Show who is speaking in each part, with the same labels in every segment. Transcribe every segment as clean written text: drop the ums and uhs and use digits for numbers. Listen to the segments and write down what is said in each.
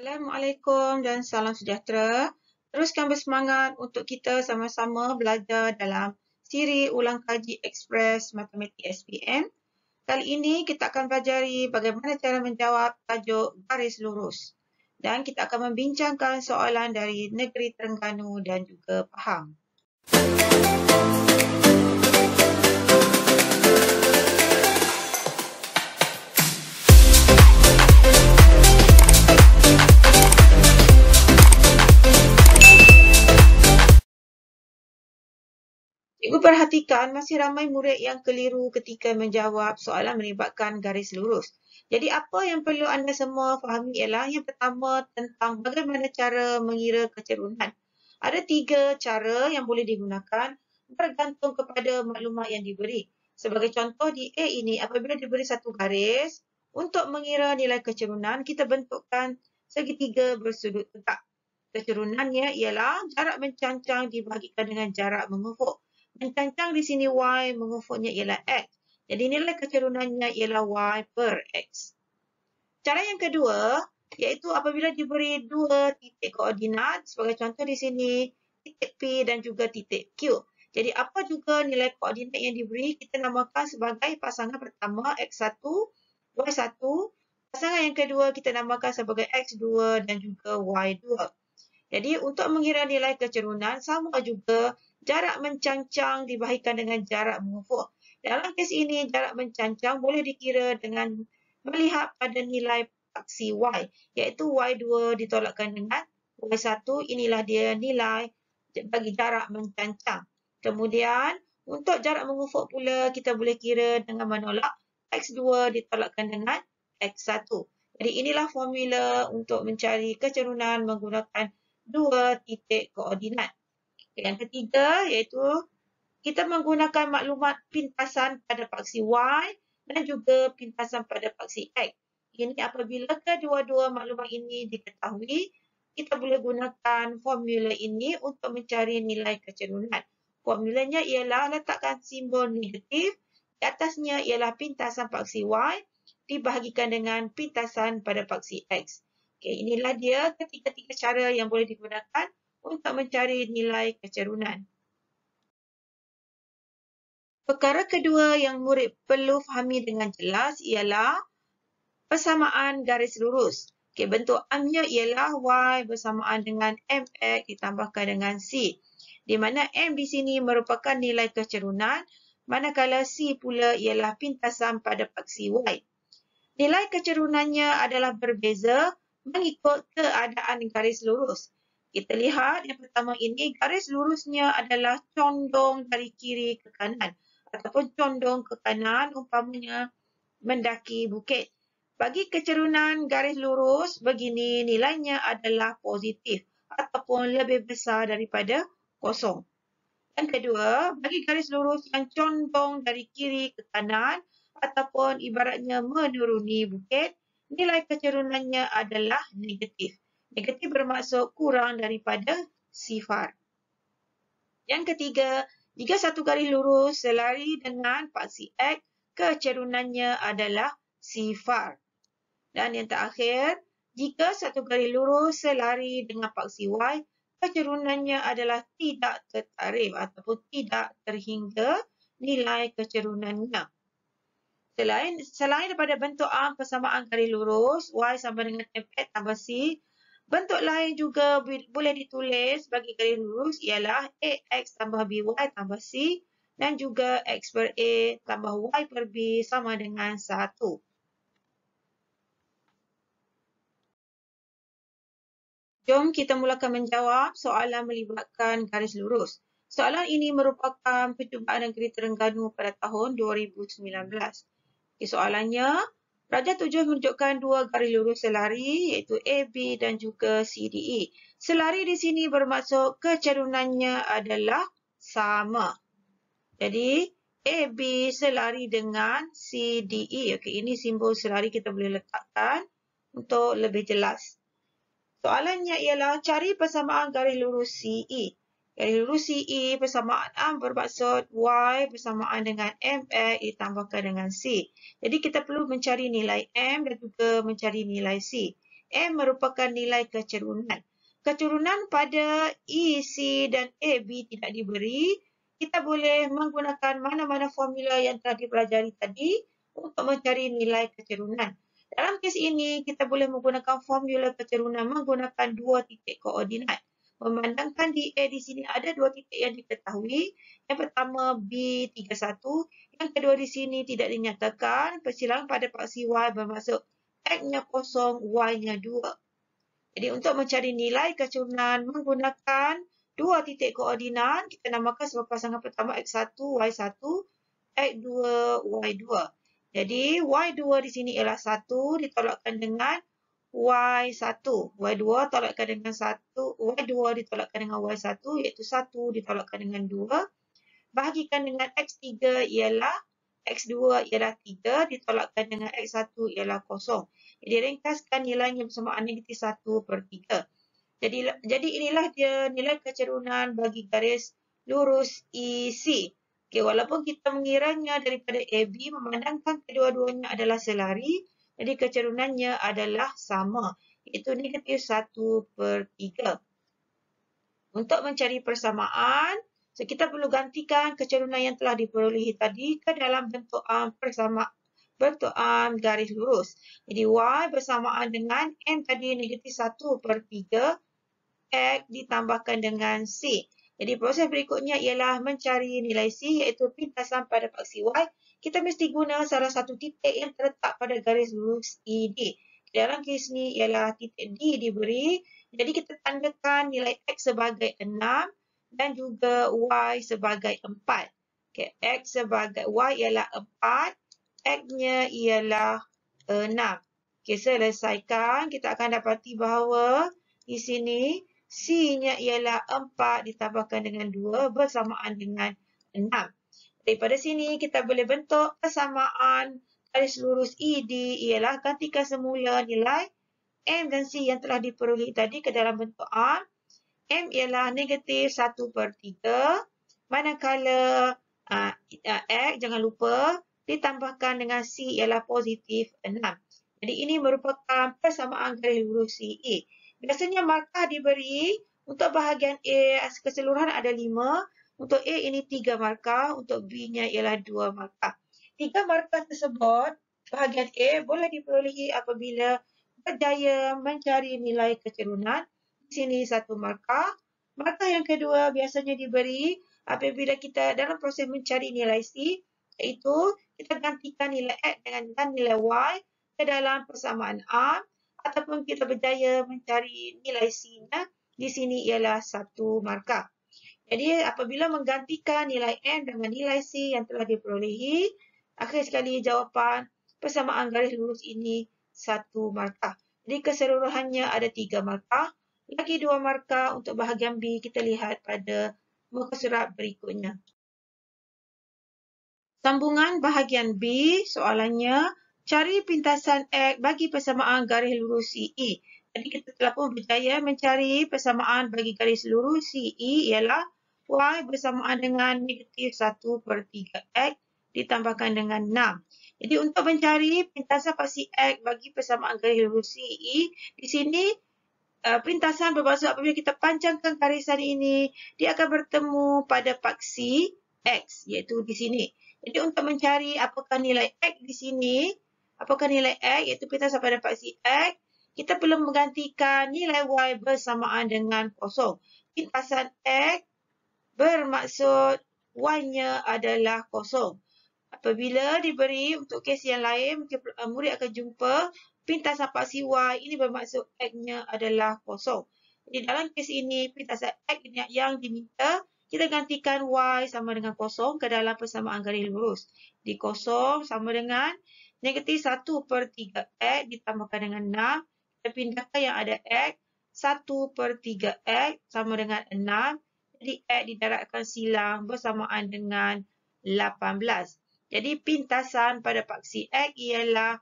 Speaker 1: Assalamualaikum dan salam sejahtera. Teruskan bersemangat untuk kita sama-sama belajar dalam siri ulang kaji Express Matematik SPM. Kali ini kita akan pelajari bagaimana cara menjawab tajuk garis lurus. Dan kita akan membincangkan soalan dari Negeri Terengganu dan juga Pahang. Cikgu perhatikan masih ramai murid yang keliru ketika menjawab soalan melibatkan garis lurus. Jadi apa yang perlu anda semua fahami ialah yang pertama tentang bagaimana cara mengira kecerunan. Ada 3 cara yang boleh digunakan bergantung kepada maklumat yang diberi. Sebagai contoh di A ini, apabila diberi satu garis, untuk mengira nilai kecerunan, kita bentukkan segitiga bersudut tegak. Kecerunannya ialah jarak mencancang dibahagikan dengan jarak mengufuk. Mencancang di sini Y, mengufuknya ialah X. Jadi nilai kecerunannya ialah Y per X. Cara yang kedua, iaitu apabila diberi 2 titik koordinat, sebagai contoh di sini, titik P dan juga titik Q. Jadi apa juga nilai koordinat yang diberi, kita namakan sebagai pasangan pertama X1, Y1. Pasangan yang kedua kita namakan sebagai X2 dan juga Y2. Jadi untuk mengira nilai kecerunan, sama juga jarak mencancang dibahagikan dengan jarak mengufuk. Dalam kes ini, jarak mencancang boleh dikira dengan melihat pada nilai paksi Y, iaitu Y2 ditolakkan dengan Y1. Inilah dia nilai bagi jarak mencancang. Kemudian, untuk jarak mengufuk pula, kita boleh kira dengan menolak X2 ditolakkan dengan X1. Jadi inilah formula untuk mencari kecerunan menggunakan 2 titik koordinat. Yang ketiga iaitu kita menggunakan maklumat pintasan pada paksi Y dan juga pintasan pada paksi X. Ini apabila kedua-dua maklumat ini diketahui, kita boleh gunakan formula ini untuk mencari nilai kecerunan. Formulanya ialah letakkan simbol negatif, di atasnya ialah pintasan paksi Y dibahagikan dengan pintasan pada paksi X. Okey, inilah dia ketiga-tiga cara yang boleh digunakan untuk mencari nilai kecerunan. Perkara kedua yang murid perlu fahami dengan jelas ialah persamaan garis lurus. Okey, bentuk M-nya ialah Y bersamaan dengan MX ditambahkan dengan C. Di mana M di sini merupakan nilai kecerunan, manakala C pula ialah pintasan pada paksi Y. Nilai kecerunannya adalah berbeza mengikut keadaan garis lurus. Kita lihat yang pertama ini, garis lurusnya adalah condong dari kiri ke kanan ataupun condong ke kanan, umpamanya mendaki bukit. Bagi kecerunan garis lurus begini, nilainya adalah positif ataupun lebih besar daripada kosong. Yang kedua, bagi garis lurus yang condong dari kiri ke kanan ataupun ibaratnya menuruni bukit, nilai kecerunannya adalah negatif. Negatif bermaksud kurang daripada sifar. Yang ketiga, jika satu garis lurus selari dengan paksi X, kecerunannya adalah sifar. Dan yang terakhir, jika satu garis lurus selari dengan paksi Y, kecerunannya adalah tidak tertarif ataupun tidak terhingga nilai kecerunannya. Selain daripada bentuk A persamaan garis lurus, Y sama dengan MX tambah C, bentuk lain juga boleh ditulis bagi garis lurus ialah AX tambah BY tambah C dan juga X per A tambah Y per B sama dengan 1. Jom kita mulakan menjawab soalan melibatkan garis lurus. Soalan ini merupakan percubaan Negeri Terengganu pada tahun 2019. Soalannya, Raja 7 menunjukkan 2 garis lurus selari iaitu AB dan juga CDE. Selari di sini bermaksud kecerunannya adalah sama. Jadi, AB selari dengan CDE. Okey, ini simbol selari kita boleh letakkan untuk lebih jelas. Soalannya ialah cari persamaan garis lurus CE. Garis lurus CE persamaan A bermaksud Y bersamaan dengan MX ditambahkan dengan C. Jadi kita perlu mencari nilai M dan juga mencari nilai C. M merupakan nilai kecerunan. Kecerunan pada E, C dan A, B tidak diberi. Kita boleh menggunakan mana-mana formula yang telah dipelajari tadi untuk mencari nilai kecerunan. Dalam kes ini, kita boleh menggunakan formula kecerunan menggunakan dua titik koordinat. Memandangkan di A di sini ada dua titik yang diketahui. Yang pertama B31, yang kedua di sini tidak dinyatakan. Persilangan pada paksi Y bermaksud X-nya kosong, Y-nya 2. Jadi untuk mencari nilai kecerunan menggunakan dua titik koordinat, kita namakan sebagai pasangan pertama X1, Y1, X2, Y2. Jadi Y2 di sini ialah 1 ditolakkan dengan Y1. Y2 tolakkan dengan 1, Y2 ditolakkan dengan Y1 iaitu 1 ditolakkan dengan 2. Bahagikan dengan X3 ialah X2 ialah 3 ditolakkan dengan X1 ialah 0. Jadi ringkaskan nilainya bersamaan negatif 1/3. Jadi inilah dia nilai kecerunan bagi garis lurus EC. Okay, walaupun kita mengiranya daripada AB memandangkan kedua-duanya adalah selari, jadi kecerunannya adalah sama, iaitu negatif 1/3. Untuk mencari persamaan, so, kita perlu gantikan kecerunan yang telah diperolehi tadi ke dalam bentukan bentukan garis lurus. Jadi Y bersamaan dengan M tadi negatif 1/3 X ditambahkan dengan C. Jadi proses berikutnya ialah mencari nilai C iaitu pintasan pada paksi Y. Kita mesti guna salah satu titik yang terletak pada garis lurus ED. Dalam kes ni ialah titik D diberi. Jadi kita tandakan nilai X sebagai 6 dan juga Y sebagai 4. Okay, X sebagai Y ialah 4, X-nya ialah 6. Okay, selesaikan. Kita akan dapati bahawa di sini C-nya ialah 4 ditambahkan dengan 2 bersamaan dengan 6. Daripada sini kita boleh bentuk persamaan garis lurus ED ialah gantikan semula nilai M dan C yang telah diperolehi tadi ke dalam bentuk A. M ialah negatif 1/3 manakala X jangan lupa ditambahkan dengan C ialah positif 6. Jadi ini merupakan persamaan garis lurus CE. Biasanya markah diberi untuk bahagian A keseluruhan ada 5. Untuk A ini 3 markah, untuk B-nya ialah 2 markah. 3 markah tersebut, bahagian A boleh diperolehi apabila berjaya mencari nilai kecerunan. Di sini 1 markah. Markah yang kedua biasanya diberi apabila kita dalam proses mencari nilai C, iaitu kita gantikan nilai X dengan nilai Y ke dalam persamaan A, ataupun kita berjaya mencari nilai C-nya, di sini ialah 1 markah. Jadi apabila menggantikan nilai M dengan nilai C yang telah diperolehi, akhir sekali jawapan persamaan garis lurus ini 1 markah. Jadi keseluruhannya ada 3 markah. Lagi 2 markah untuk bahagian B kita lihat pada muka surat berikutnya. Sambungan bahagian B, soalannya, cari pintasan X bagi persamaan garis lurus CE. Jadi kita telah pun berjaya mencari persamaan bagi garis lurus CE ialah Y bersamaan dengan negatif 1/3 X ditambahkan dengan 6. Jadi untuk mencari pintasan paksi X bagi persamaan garis lurus CE, di sini pintasan bermaksud apabila kita panjangkan garisan ini, dia akan bertemu pada paksi X, iaitu di sini. Jadi untuk mencari apakah nilai X di sini, apakah nilai X iaitu pintasan pada paksi X, kita perlu menggantikan nilai Y bersamaan dengan 0. Pintasan X bermaksud Y-nya adalah 0. Apabila diberi untuk kes yang lain, murid akan jumpa pintasan paksi Y ini bermaksud X-nya adalah 0. Jadi dalam kes ini, pintasan X yang diminta, kita gantikan Y sama dengan 0 ke dalam persamaan garis lurus. Di 0 sama dengan negatif 1/3 X ditambahkan dengan 6. Kita pindahkan yang ada X. 1/3 X sama dengan 6. Jadi X didarabkan silang bersamaan dengan 18. Jadi pintasan pada paksi X ialah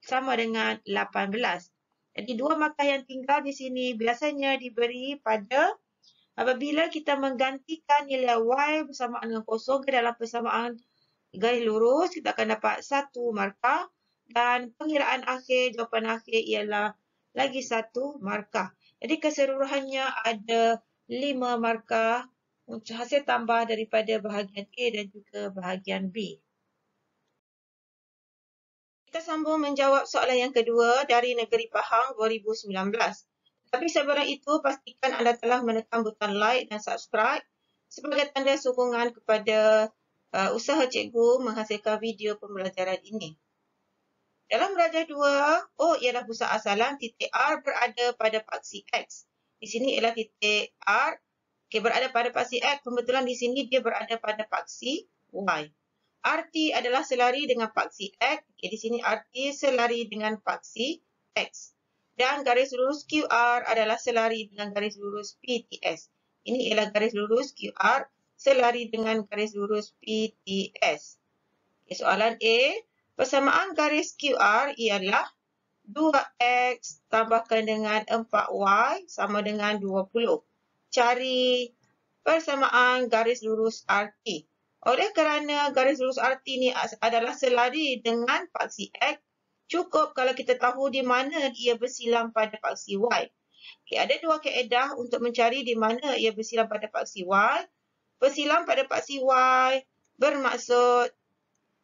Speaker 1: sama dengan 18. Jadi 2 markah yang tinggal di sini biasanya diberi pada apabila kita menggantikan nilai Y bersamaan dengan 0 ke dalam persamaan garis lurus, kita akan dapat 1 markah dan pengiraan akhir, jawapan akhir ialah lagi 1 markah. Jadi keseluruhannya ada 5 markah hasil tambah daripada bahagian A dan juga bahagian B. Kita sambung menjawab soalan yang kedua dari Negeri Pahang 2019. Tapi sebelum itu, pastikan anda telah menekan butang like dan subscribe sebagai tanda sokongan kepada usaha cikgu menghasilkan video pembelajaran ini. Dalam rajah 2, O ialah pusat asalan, titik R berada pada paksi X. Di sini ialah titik R berada pada paksi X. Pembetulan di sini dia berada pada paksi Y. RT adalah selari dengan paksi X. Di sini RT selari dengan paksi X. Dan garis lurus QR adalah selari dengan garis lurus PTS. Ini ialah garis lurus QR selari dengan garis lurus PTS. Soalan A, persamaan garis QR ialah 2X tambahkan dengan 4Y sama dengan 20. Cari persamaan garis lurus RT. Oleh kerana garis lurus RT ni adalah selari dengan paksi X, cukup kalau kita tahu di mana ia bersilang pada paksi Y. Ada dua kaedah untuk mencari di mana ia bersilang pada paksi Y. Bersilang pada paksi Y bermaksud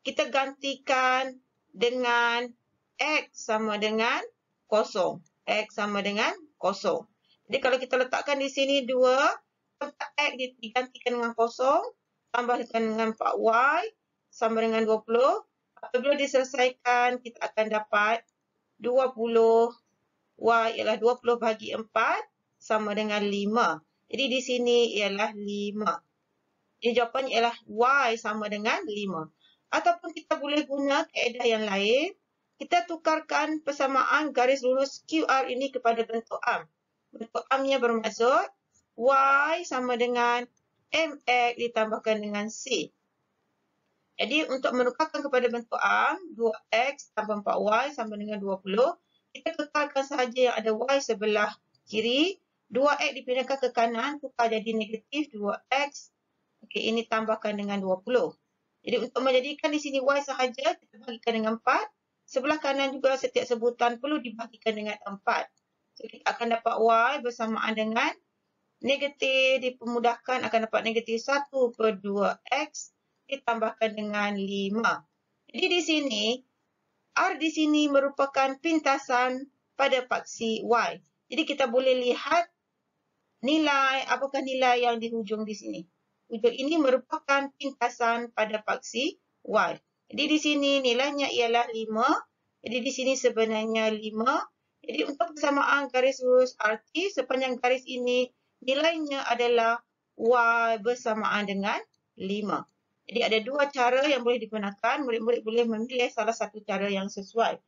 Speaker 1: kita gantikan dengan X sama dengan 0. X sama dengan 0. Jadi kalau kita letakkan di sini 2, tempat X digantikan dengan 0, tambahkan dengan 4Y sama dengan 20. Apabila diselesaikan, kita akan dapat 20. Y ialah 20 bagi 4 sama dengan 5. Jadi di sini ialah 5. Jadi jawapannya ialah Y sama dengan 5. Ataupun kita boleh guna kaedah yang lain. Kita tukarkan persamaan garis lurus QR ini kepada bentuk arm. Bentuk armnya bermaksud Y sama dengan MX ditambahkan dengan C. Jadi untuk menukarkan kepada bentuk arm, 2X tambah 4Y sama dengan 20. Kita tukarkan sahaja yang ada Y sebelah kiri. 2X dipindahkan ke kanan, tukar jadi negatif 2X. Okey, ini tambahkan dengan 20. Jadi untuk menjadikan di sini Y sahaja, kita bagikan dengan 4. Sebelah kanan juga setiap sebutan perlu dibagikan dengan 4. So kita akan dapat Y bersamaan dengan negatif dipermudahkan akan dapat negatif 1 per 2X ditambahkan dengan 5. Jadi di sini, R di sini merupakan pintasan pada paksi Y. Jadi kita boleh lihat nilai, apakah nilai yang di hujung di sini. Hujung ini merupakan pintasan pada paksi Y. Jadi di sini nilainya ialah 5. Jadi di sini sebenarnya 5. Jadi untuk persamaan garis lurus RT, sepanjang garis ini nilainya adalah Y bersamaan dengan 5. Jadi ada dua cara yang boleh digunakan. Murid-murid boleh memilih salah satu cara yang sesuai.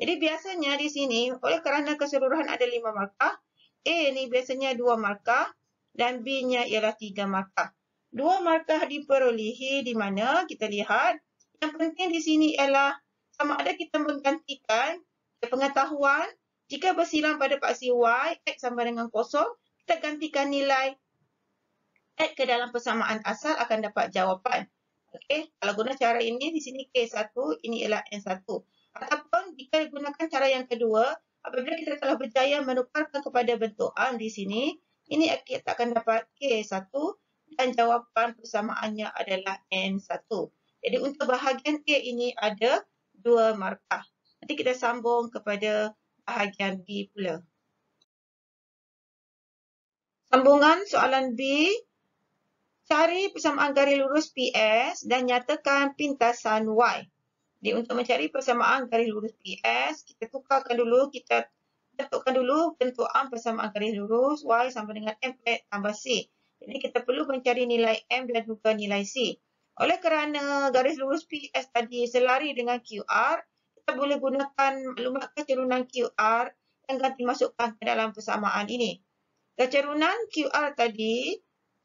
Speaker 1: Jadi biasanya di sini, oleh kerana keseluruhan ada 5 markah, A ni biasanya 2 markah dan B-nya ialah 3 markah. 2 markah diperolehi di mana kita lihat. Yang penting di sini ialah sama ada kita menggantikan pengetahuan jika bersilang pada paksi Y, X sama dengan 0, kita gantikan nilai X ke dalam persamaan asal akan dapat jawapan. Okey, kalau guna cara ini, di sini K1, ini ialah N1. Ataupun jika gunakan cara yang kedua, apabila kita telah berjaya menukarkan kepada bentuk arm di sini, ini kita akan dapat K1 dan jawapan persamaannya adalah N1. Jadi untuk bahagian A ini ada 2 markah. Nanti kita sambung kepada bahagian B pula. Sambungan soalan B. Cari persamaan garis lurus PS dan nyatakan pintasan Y. Jadi untuk mencari persamaan garis lurus PS, kita tukarkan dulu, kita tentukan dulu bentuk arm persamaan garis lurus Y sama dengan MX tambah C. Jadi kita perlu mencari nilai M dan juga nilai C. Oleh kerana garis lurus PS tadi selari dengan QR, kita boleh gunakan maklumat kecerunan QR dan ganti masukkan ke dalam persamaan ini. Kecerunan QR tadi,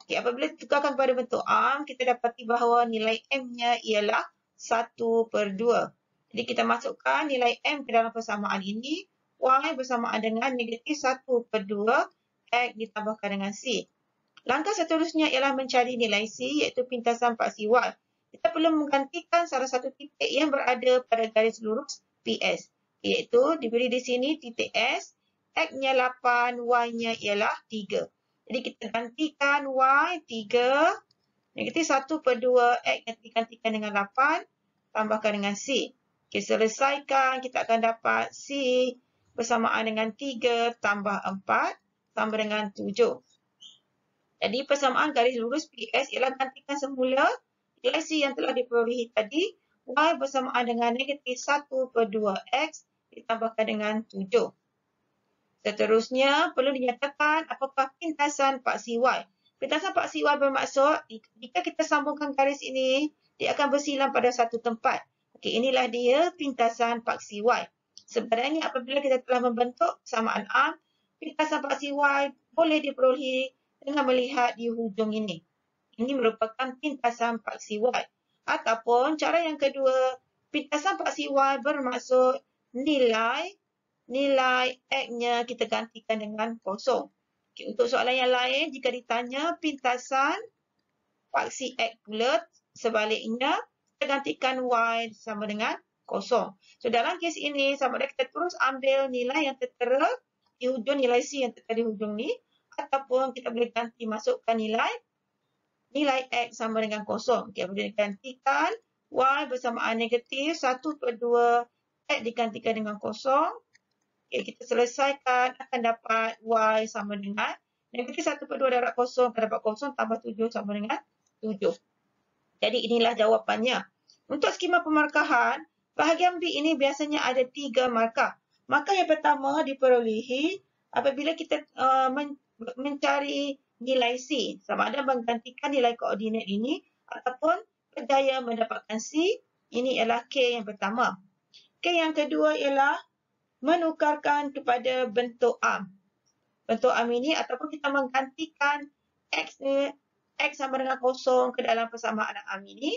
Speaker 1: apabila ditukarkan pada bentuk arm, kita dapati bahawa nilai M-nya ialah 1 per 2. Jadi kita masukkan nilai M ke dalam persamaan ini. Y bersamaan dengan negatif 1 per 2. X ditambahkan dengan C. Langkah seterusnya ialah mencari nilai C iaitu pintasan paksi Y. Kita perlu menggantikan salah satu titik yang berada pada garis lurus PS. Iaitu diberi di sini titik S. X-nya 8, Y-nya ialah 3. Jadi kita gantikan Y 3, negatif 1/2 X gantikan dengan 8, tambahkan dengan C. Okay, selesaikan, kita akan dapat C bersamaan dengan 3 tambah 4 sama dengan 7. Jadi persamaan garis lurus PS ialah gantikan semula nilai C yang telah diperolehi tadi, Y bersamaan dengan negatif 1/2X ditambahkan dengan 7. Seterusnya, perlu dinyatakan apakah pintasan paksi Y. Pintasan paksi Y bermaksud, jika kita sambungkan garis ini, dia akan bersilang pada satu tempat. Okey, inilah dia pintasan paksi Y. Sebenarnya apabila kita telah membentuk samaan arm, pintasan paksi Y boleh diperolehi dengan melihat di hujung ini. Ini merupakan pintasan paksi Y. Ataupun cara yang kedua, pintasan paksi Y bermaksud nilai X-nya kita gantikan dengan kosong. Okay, untuk soalan yang lain, jika ditanya pintasan paksi X bulat, sebaliknya kita gantikan Y sama dengan kosong. So, dalam kes ini, sama ada kita terus ambil nilai yang tertera di hujung nilai C yang tertera di hujung ni, ataupun kita boleh ganti masukkan nilai X sama dengan kosong. Okay, boleh gantikan Y bersamaan negatif 1/2 X digantikan dengan kosong. Okay, kita selesaikan, akan dapat Y sama dengan negatif 1/2 darab kosong akan dapat kosong tambah 7 sama dengan 7. Jadi inilah jawapannya. Untuk skema pemarkahan, bahagian B ini biasanya ada 3 markah. Markah yang pertama diperolehi apabila kita mencari nilai C. Sama ada menggantikan nilai koordinat ini ataupun berjaya mendapatkan C. Ini ialah K yang pertama. K yang kedua ialah menukarkan kepada bentuk arm. Bentuk arm ini ataupun kita menggantikan X sama dengan kosong ke dalam persamaan arm ini.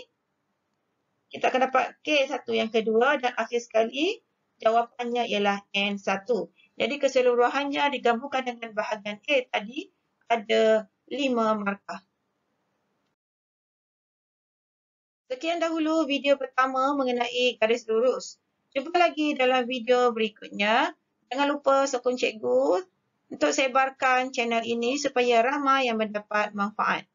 Speaker 1: Kita akan dapat K1 yang kedua dan akhir sekali jawapannya ialah N1. Jadi keseluruhannya digabungkan dengan bahagian A tadi ada 5 markah. Sekian dahulu video pertama mengenai garis lurus. Jumpa lagi dalam video berikutnya. Jangan lupa sokong cikgu untuk sebarkan channel ini supaya ramai yang mendapat manfaat.